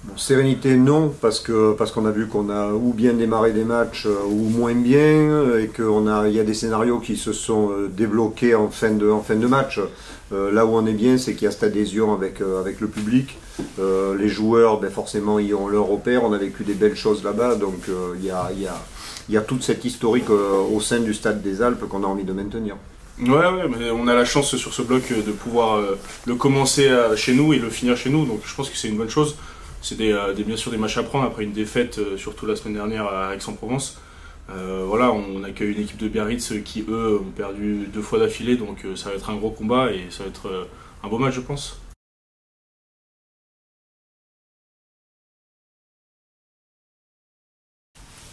Bon, sérénité non, parce qu'on a vu qu'on a ou bien démarré des matchs ou moins bien, et il y a des scénarios qui se sont débloqués en fin de match. Là où on est bien, c'est qu'il y a cette adhésion avec le public. Les joueurs, ben forcément, ils ont leur repère. On a vécu des belles choses là-bas, donc il y a toute cette historique au sein du Stade des Alpes qu'on a envie de maintenir. Ouais, mais on a la chance sur ce bloc de pouvoir le commencer chez nous et le finir chez nous, donc je pense que c'est une bonne chose. C'est bien sûr des matchs à prendre après une défaite, surtout la semaine dernière à Aix-en-Provence. Voilà, on accueille une équipe de Biarritz qui, eux, ont perdu 2 fois d'affilée, donc ça va être un gros combat et ça va être un beau match, je pense.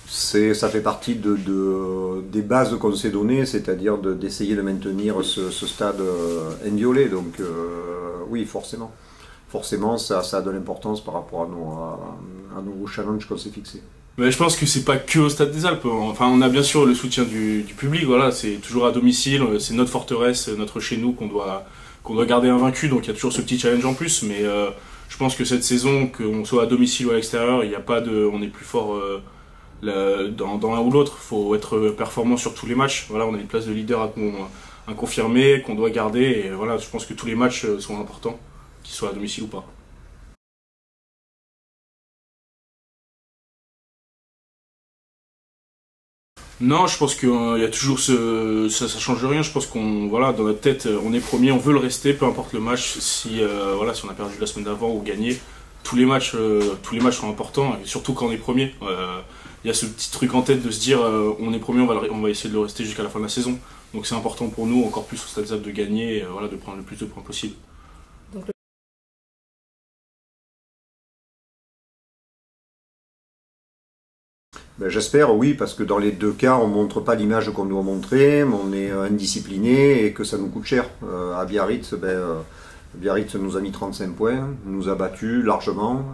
Ça fait partie des bases qu'on s'est données, c'est-à-dire d'essayer de maintenir ce stade inviolé. Donc oui, forcément. Forcément, ça a de l'importance par rapport à nos challenges qu'on s'est fixés. Mais je pense que c'est pas que au Stade des Alpes. Enfin, on a bien sûr le soutien du public, voilà, c'est toujours à domicile, c'est notre forteresse, notre chez nous qu'on doit garder invaincu, donc il y a toujours ce petit challenge en plus, mais je pense que cette saison, qu'on soit à domicile ou à l'extérieur, il n'y a pas on est plus fort dans l'un ou l'autre. Il faut être performant sur tous les matchs. Voilà, on a une place de leader à confirmer, qu'on doit garder, et voilà, je pense que tous les matchs sont importants, qu'ils soient à domicile ou pas. Non, je pense qu'il y a toujours ça change rien. Je pense qu'on, voilà, dans notre tête, on est premier, on veut le rester, peu importe le match. Voilà, si on a perdu la semaine d'avant ou gagné, tous les matchs sont importants, et surtout quand on est premier. Il y a ce petit truc en tête de se dire, on est premier, on va essayer de le rester jusqu'à la fin de la saison. Donc c'est important pour nous, encore plus au Stade des Alpes, de gagner, et voilà, de prendre le plus de points possible. Ben, j'espère, oui, parce que dans les deux cas, on ne montre pas l'image qu'on doit montrer, on est indiscipliné et que ça nous coûte cher. À Biarritz, Biarritz nous a mis 35 points, nous a battus largement.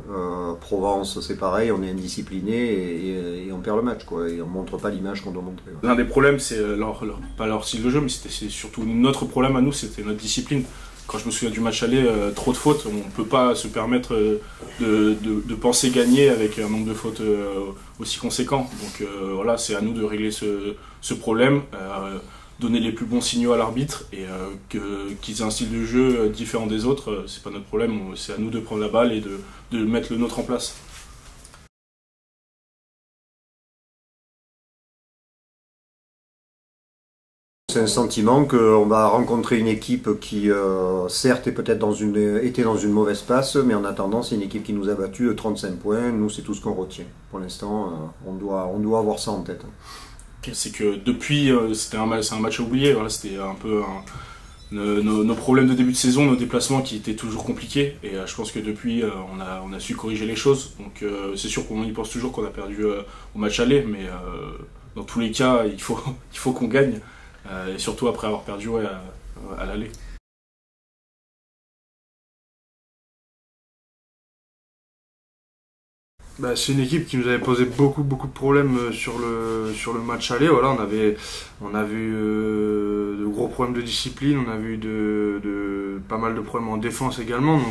Provence, c'est pareil, on est indiscipliné et on perd le match, quoi, et on ne montre pas l'image qu'on doit montrer. Ouais. L'un des problèmes, c'est pas leur style de jeu, mais c'est surtout notre problème à nous, c'était notre discipline. Quand je me souviens du match aller, trop de fautes, on ne peut pas se permettre de penser gagner avec un nombre de fautes aussi conséquent. Donc voilà, c'est à nous de régler ce problème, donner les plus bons signaux à l'arbitre, et qu'ils aient un style de jeu différent des autres, c'est pas notre problème, c'est à nous de prendre la balle et de mettre le nôtre en place. C'est un sentiment qu'on va rencontrer une équipe qui, certes, était dans une mauvaise passe, mais en attendant, c'est une équipe qui nous a battus 35 points. Nous, c'est tout ce qu'on retient. Pour l'instant, on doit avoir ça en tête. C'est que depuis, c'est un match à oublier. Voilà, c'était un peu nos problèmes de début de saison, nos déplacements qui étaient toujours compliqués. Et je pense que depuis, on a su corriger les choses. Donc c'est sûr qu'on y pense toujours qu'on a perdu au match aller, mais dans tous les cas, il faut qu'on gagne. Et surtout après avoir perdu à l'aller. Bah, c'est une équipe qui nous avait posé beaucoup de problèmes sur le match aller. Voilà, on a vu de gros problèmes de discipline, on a vu pas mal de problèmes en défense également.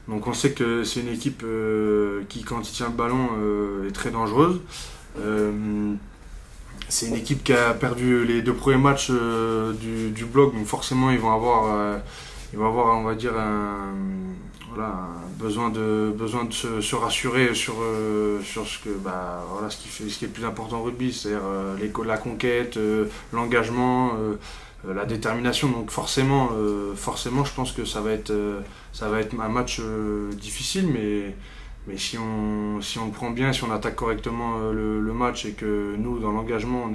Donc on sait que c'est une équipe qui, quand il tient le ballon, est très dangereuse. C'est une équipe qui a perdu les 2 premiers matchs du bloc, donc forcément ils vont avoir, on va dire, un besoin de se rassurer sur ce que, voilà, ce qui est le plus important au rugby, c'est-à-dire la conquête, l'engagement, la détermination. Donc forcément, je pense que ça va être un match difficile, mais si on le prend bien, si on attaque correctement le match, et que nous, dans l'engagement,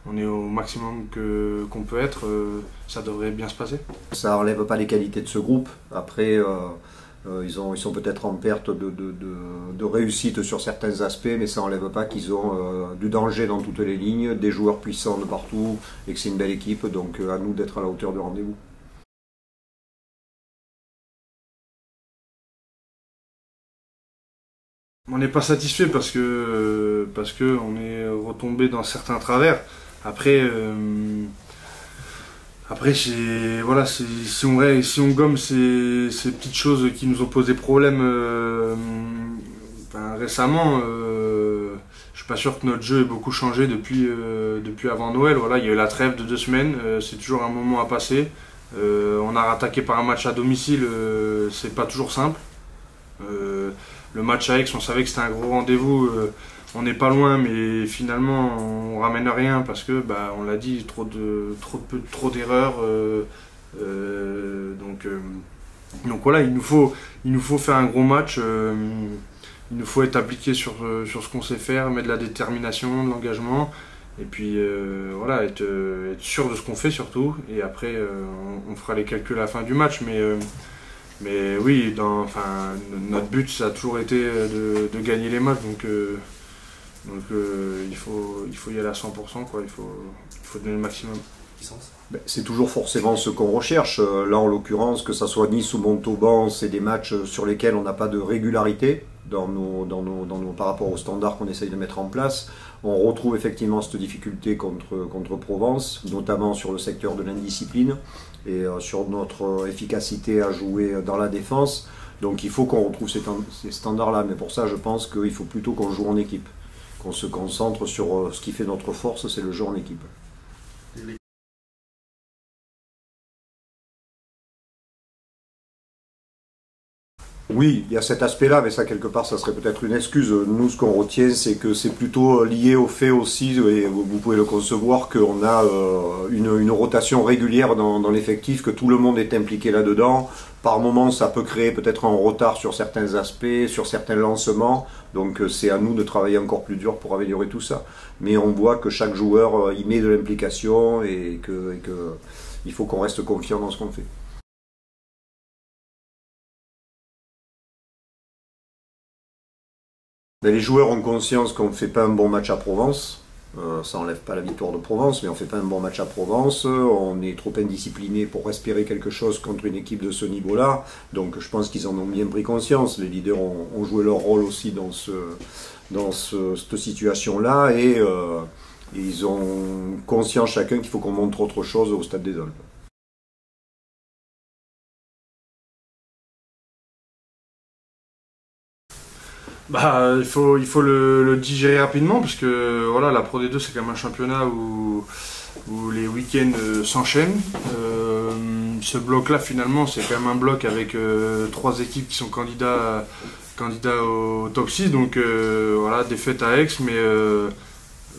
on est au maximum qu'on peut être, ça devrait bien se passer. Ça n'enlève pas les qualités de ce groupe. Après, ils sont peut-être en perte de réussite sur certains aspects, mais ça n'enlève pas qu'ils ont du danger dans toutes les lignes, des joueurs puissants de partout, et que c'est une belle équipe. Donc à nous d'être à la hauteur du rendez-vous. On n'est pas satisfait parce que on est retombé dans certains travers. Après, voilà, si on gomme ces petites choses qui nous ont posé problème récemment, je suis pas sûr que notre jeu ait beaucoup changé depuis avant Noël. Voilà, il y a eu la trêve de 2 semaines, c'est toujours un moment à passer. On a rattaqué par un match à domicile, c'est pas toujours simple. Le match à Aix, on savait que c'était un gros rendez-vous. On n'est pas loin, mais finalement on ramène rien parce que, on l'a dit, trop d'erreurs. Donc voilà, il nous faut faire un gros match. Il nous faut être appliqué sur ce qu'on sait faire, mettre de la détermination, de l'engagement, et puis voilà, être sûr de ce qu'on fait surtout. Et après, on fera les calculs à la fin du match, mais oui, notre but ça a toujours été de gagner les matchs, donc il faut y aller à 100%, quoi. Il faut donner le maximum. C'est toujours forcément ce qu'on recherche. Là, en l'occurrence, que ça soit Nice ou Montauban, c'est des matchs sur lesquels on n'a pas de régularité par rapport aux standards qu'on essaye de mettre en place. On retrouve effectivement cette difficulté contre Provence, notamment sur le secteur de l'indiscipline et sur notre efficacité à jouer dans la défense. Donc il faut qu'on retrouve ces standards-là. Mais pour ça, je pense qu'il faut plutôt qu'on joue en équipe, qu'on se concentre sur ce qui fait notre force, c'est le jeu en équipe. Oui, il y a cet aspect-là, mais ça, quelque part, ça serait peut-être une excuse. Nous, ce qu'on retient, c'est que c'est plutôt lié au fait aussi, et vous pouvez le concevoir, qu'on a une rotation régulière dans l'effectif, que tout le monde est impliqué là-dedans. Par moment, ça peut créer peut-être un retard sur certains aspects, sur certains lancements. Donc, c'est à nous de travailler encore plus dur pour améliorer tout ça. Mais on voit que chaque joueur y met de l'implication et il faut qu'on reste confiant dans ce qu'on fait. Mais les joueurs ont conscience qu'on ne fait pas un bon match à Provence. Ça n'enlève pas la victoire de Provence, mais on ne fait pas un bon match à Provence. On est trop indiscipliné pour espérer quelque chose contre une équipe de ce niveau-là. Donc je pense qu'ils en ont bien pris conscience. Les leaders ont joué leur rôle aussi dans cette situation-là. Et ils ont conscience chacun qu'il faut qu'on montre autre chose au Stade des Alpes. Il faut le digérer rapidement parce que voilà, la Pro D2 c'est quand même un championnat où les week-ends s'enchaînent. Ce bloc-là finalement c'est quand même un bloc avec 3 équipes qui sont candidats au top 6. Donc voilà, défaite à Aix, mais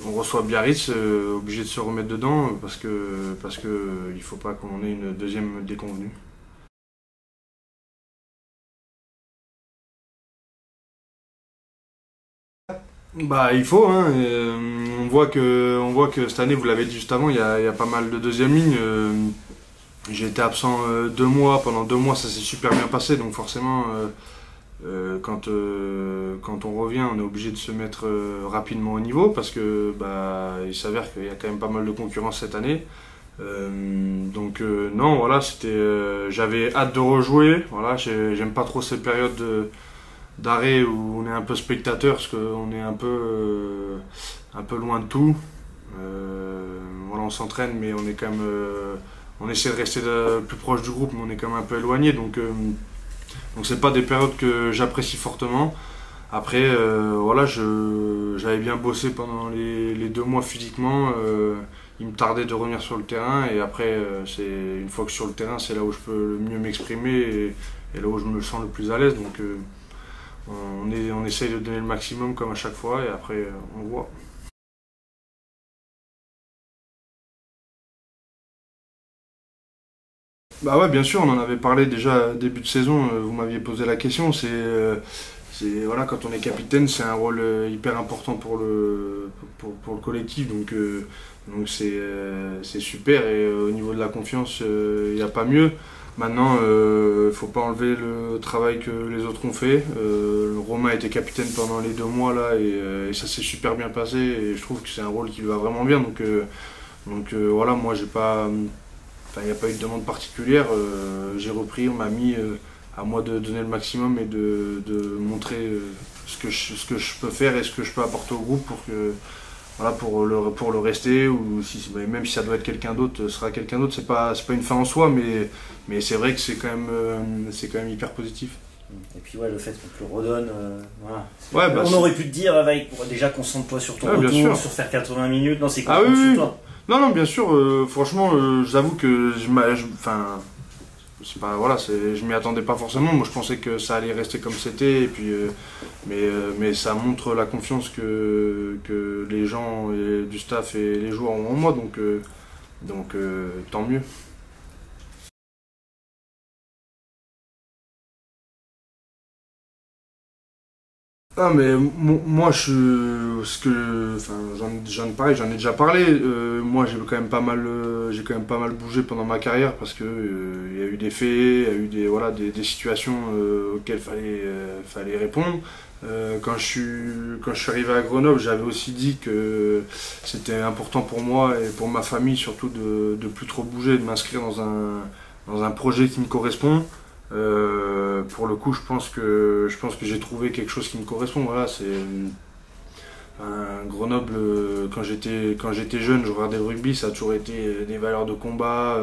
on reçoit Biarritz, obligé de se remettre dedans parce que il faut pas qu'on ait une deuxième déconvenue. Il faut, hein. On voit que cette année, vous l'avez dit juste avant, il y a pas mal de deuxième ligne. J'ai été absent 2 mois, pendant 2 mois ça s'est super bien passé, donc forcément quand on revient on est obligé de se mettre rapidement au niveau parce que il s'avère qu'il y a quand même pas mal de concurrence cette année. Non, voilà, j'avais hâte de rejouer. Voilà, j'aime pas trop ces périodes d'arrêt où on est un peu spectateur parce qu'on est un peu loin de tout. Voilà, on s'entraîne mais on est quand même on essaie de rester plus proche du groupe, mais on est quand même un peu éloigné, donc c'est pas des périodes que j'apprécie fortement. Après voilà, j'avais bien bossé pendant les 2 mois physiquement. Il me tardait de revenir sur le terrain et après une fois que sur le terrain c'est là où je peux le mieux m'exprimer et là où je me sens le plus à l'aise, donc on essaye de donner le maximum comme à chaque fois et après on voit. Ouais, bien sûr, on en avait parlé déjà début de saison, vous m'aviez posé la question. Voilà, quand on est capitaine, c'est un rôle hyper important pour le collectif, donc c'est super et au niveau de la confiance, il n'y a pas mieux. Maintenant, il ne faut pas enlever le travail que les autres ont fait. Romain était capitaine pendant les 2 mois là et ça s'est super bien passé et je trouve que c'est un rôle qui lui va vraiment bien. Donc voilà, moi il n'y a pas eu de demande particulière. J'ai repris, on m'a mis à moi de donner le maximum et de montrer ce que je peux faire et ce que je peux apporter au groupe pour le rester, ou même si ça doit être quelqu'un d'autre, ce sera quelqu'un d'autre. C'est pas une fin en soi, mais c'est vrai que c'est quand même hyper positif. Et puis ouais, le fait qu'on te le redonne, voilà. Ouais, bah, on aurait pu te dire, déjà concentre-toi sur ton retour, sur faire 80 minutes, non, c'est concentre sur toi. Non, non, bien sûr, franchement, j'avoue que enfin, c'est pas, voilà, je m'y attendais pas forcément. Moi, je pensais que ça allait rester comme c'était, et puis, mais ça montre la confiance que les gens du staff et les joueurs ont en moi, donc tant mieux. Ah mais moi j'en ai déjà parlé. Moi j'ai quand même pas mal bougé pendant ma carrière parce que il y a eu des faits, il y a eu des situations auxquelles fallait répondre. Quand je suis arrivé à Grenoble, j'avais aussi dit que c'était important pour moi et pour ma famille surtout de plus trop bouger, de m'inscrire dans un projet qui me correspond. Pour le coup, je pense que j'ai trouvé quelque chose qui me correspond. Voilà, c'est un Grenoble. Quand j'étais jeune, je regardais le rugby, ça a toujours été des valeurs de combat.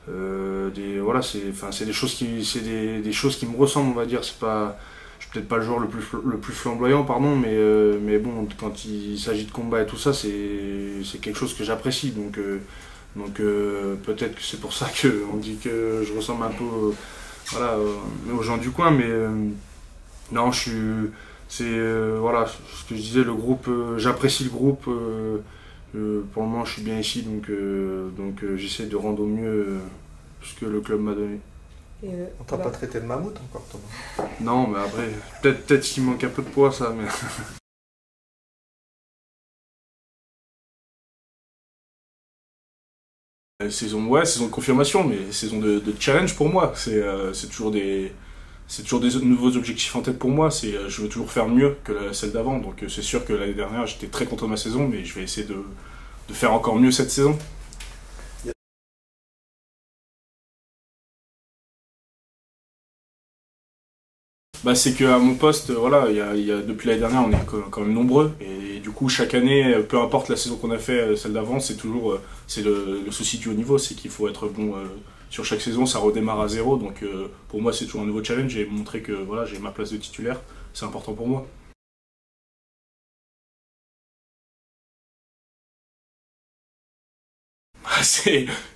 C'est des choses des choses qui me ressemblent, on va dire. Je suis peut-être pas le joueur le plus flamboyant, pardon, mais bon, quand il s'agit de combat et tout ça, c'est quelque chose que j'apprécie. Donc peut-être que c'est pour ça qu'on dit que je ressemble un peu. Voilà, aux gens du coin, mais non, voilà, ce que je disais, le groupe, j'apprécie le groupe, pour le moment je suis bien ici, donc j'essaie de rendre au mieux ce que le club m'a donné. On t'a pas traité de mammouth encore, Thomas? Non, mais après, peut-être qu'il manque un peu de poids, ça, mais... Saison de confirmation, mais saison de challenge pour moi. C'est toujours des nouveaux objectifs en tête pour moi. Je veux toujours faire mieux que celle d'avant. Donc c'est sûr que l'année dernière j'étais très content de ma saison, mais je vais essayer de faire encore mieux cette saison. Bah, c'est qu'à mon poste, voilà, depuis l'année dernière, on est quand même nombreux, et du coup, chaque année, peu importe la saison qu'on a fait, celle d'avant, c'est toujours, c'est le souci du haut niveau, c'est qu'il faut être bon sur chaque saison, ça redémarre à zéro, donc pour moi, c'est toujours un nouveau challenge, et montrer que voilà, j'ai ma place de titulaire, c'est important pour moi.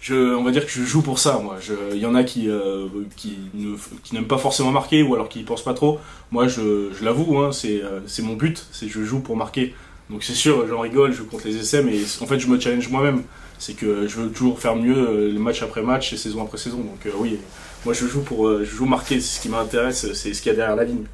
On va dire que je joue pour ça, moi. Il y en a qui n'aiment pas forcément marquer, ou alors qui y pensent pas trop. Moi, je l'avoue, hein, c'est mon but, c'est je joue pour marquer. Donc c'est sûr, j'en rigole, je compte les essais, mais en fait, je me challenge moi-même. C'est que je veux toujours faire mieux match après match et saison après saison. Donc oui, moi je joue marquer, c'est ce qui m'intéresse, c'est ce qu'il y a derrière la ligne.